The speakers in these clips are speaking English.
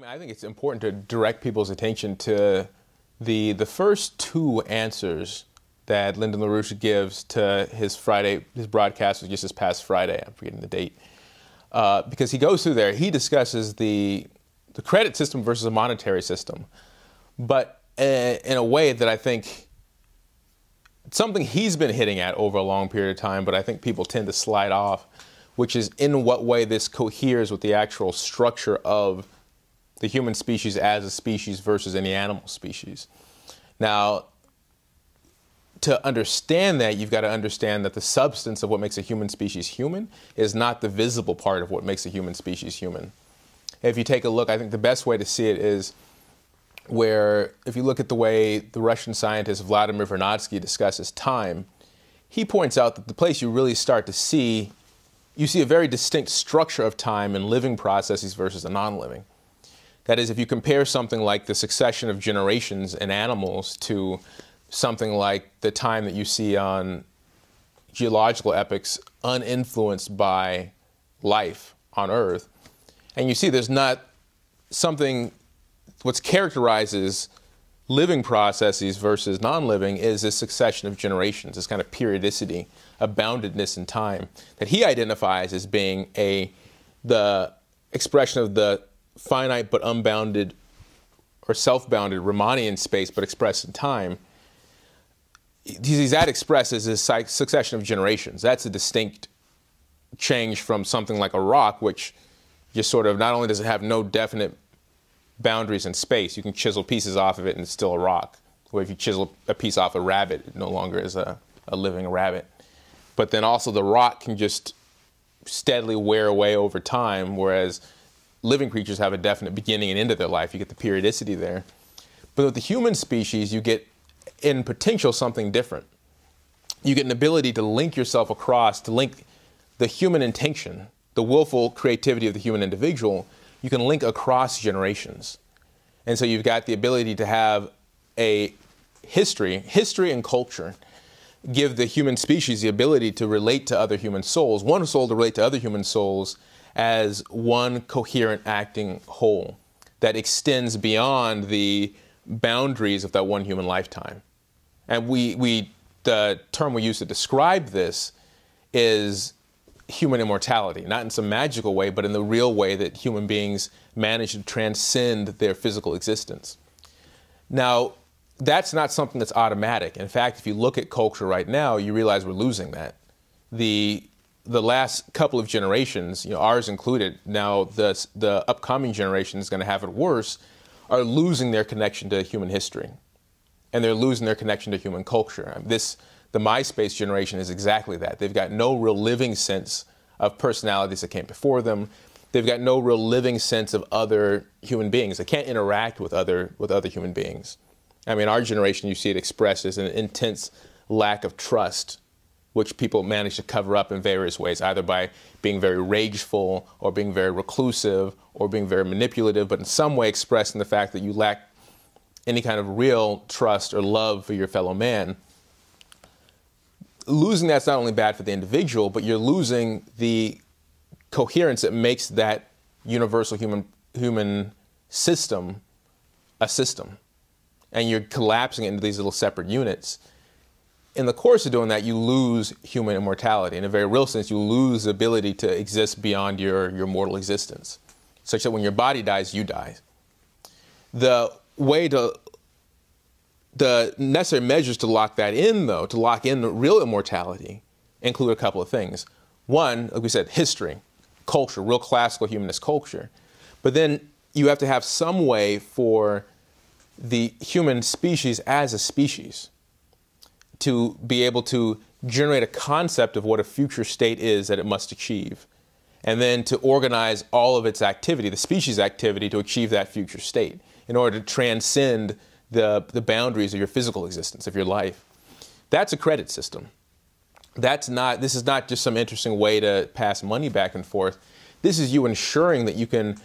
I think it's important to direct people's attention to the first two answers that Lyndon LaRouche gives to his broadcast was just this past Friday. I'm forgetting the date. Because he goes through there, he discusses the credit system versus a monetary system, but in a way that I think something he's been hitting at over a long period of time, but I think people tend to slide off, which is in what way this coheres with the actual structure of the human species as a species versus any animal species. Now, to understand that, you've got to understand that the substance of what makes a human species human is not the visible part of what makes a human species human. If you take a look, I think the best way to see it is where, if you look at the way the Russian scientist Vladimir Vernadsky discusses time, he points out that the place you really start to see, you see a very distinct structure of time in living processes versus a non-living. That is, if you compare something like the succession of generations in animals to something like the time that you see on geological epochs uninfluenced by life on Earth, and you see there's not something, what characterizes living processes versus non-living is this succession of generations, this kind of periodicity, a boundedness in time that he identifies as being the expression of the finite but unbounded or self-bounded Riemannian space but expressed in time. That expresses this succession of generations. That's a distinct change from something like a rock, which just sort of, not only does it have no definite boundaries in space, you can chisel pieces off of it and it's still a rock. Or if you chisel a piece off a rabbit, it no longer is a living rabbit. But then also the rock can just steadily wear away over time, whereas living creatures have a definite beginning and end of their life. You get the periodicity there. But with the human species, you get, in potential, something different. You get an ability to link yourself across, to link the human intention, the willful creativity of the human individual, you can link across generations. And so you've got the ability to have a history and culture give the human species the ability to relate to other human souls, one soul to relate to other human souls as one coherent acting whole that extends beyond the boundaries of that one human lifetime. And the term we use to describe this is human immortality, not in some magical way, but in the real way that human beings manage to transcend their physical existence. Now, that's not something that's automatic. In fact, if you look at culture right now, you realize we're losing that. The last couple of generations, ours included, now the upcoming generation is going to have it worse, are losing their connection to human history. And they're losing their connection to human culture. The MySpace generation is exactly that. They've got no real living sense of personalities that came before them. They've got no real living sense of other human beings. They can't interact with other human beings. Our generation, you see it expressed as an intense lack of trust, which people manage to cover up in various ways, either by being very rageful or being very reclusive or being very manipulative, but in some way expressed in the fact that you lack any kind of real trust or love for your fellow man. Losing that's not only bad for the individual, but you're losing the coherence that makes that universal human system a system. And you're collapsing it into these little separate units. In the course of doing that, you lose human immortality. In a very real sense, you lose the ability to exist beyond your mortal existence, such that when your body dies, you die. The necessary measures to lock that in, though, to lock in the real immortality, include a couple of things. One, like we said, history, culture, real classical humanist culture. But then you have to have some way for the human species as a species to be able to generate a concept of what a future state is that it must achieve, and then to organize all of its activity, the species activity, to achieve that future state in order to transcend the boundaries of your physical existence, of your life. That's a credit system. This is not just some interesting way to pass money back and forth. This is you ensuring that you can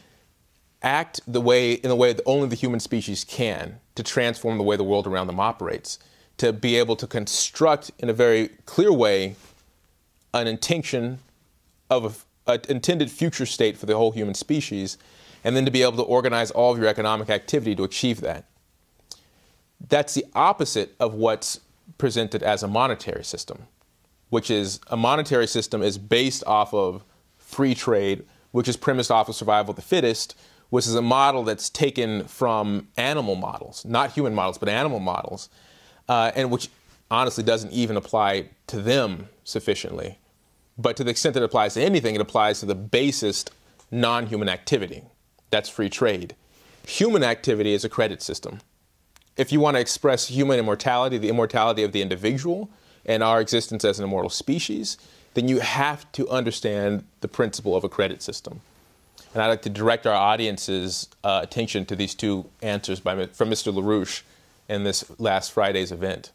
act in the way that only the human species can to transform the way the world around them operates, to be able to construct in a very clear way an intention of an intended future state for the whole human species, and then to be able to organize all of your economic activity to achieve that. That's the opposite of what's presented as a monetary system, which is a monetary system is based off of free trade, which is premised off of survival of the fittest, which is a model that's taken from animal models, not human models, but animal models, and which honestly doesn't even apply to them sufficiently. But to the extent that it applies to anything, it applies to the basest non-human activity. That's free trade. Human activity is a credit system. If you want to express human immortality, the immortality of the individual, and our existence as an immortal species, then you have to understand the principle of a credit system. And I'd like to direct our audience's attention to these two answers from Mr. LaRouche in this last Friday's event.